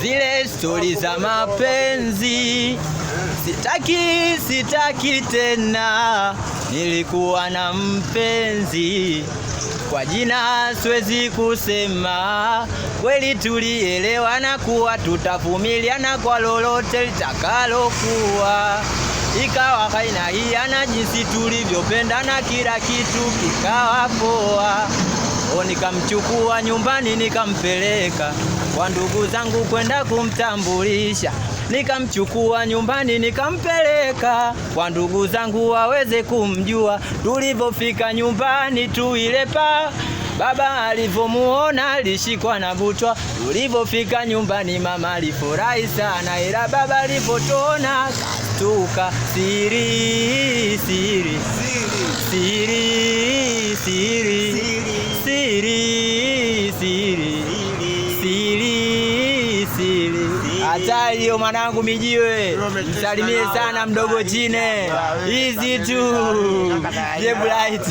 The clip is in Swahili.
zile stori za mapenzi. Sitaki tena, nilikuwa na mpenzi, kwa jina siwezi kusema, kweli tulielewana kuwa tutavumiliana kwa lolote litakalokuwa. Ikawa haina hiana, jinsi tulivyopendana kila kitu kikawa poa. Nikamchukua nyumbani nikampeleka kwa ndugu zangu kwenda kumtambulisha. Nikamchukua nyumbani nikampeleka kwa ndugu zangu waweze kumjua. Tulipofika nyumbani tu ile pa baba alivyomuona alishikwa na butwa. Tulipofika nyumbani mama alifurahi sana, ila baba alipotuona kastuka. Siri siri siri siri siri siri siri. Hata hiyo mwanangu Mijiwe, msalimie sana mdogo Chine. Easy tu. Je Bright.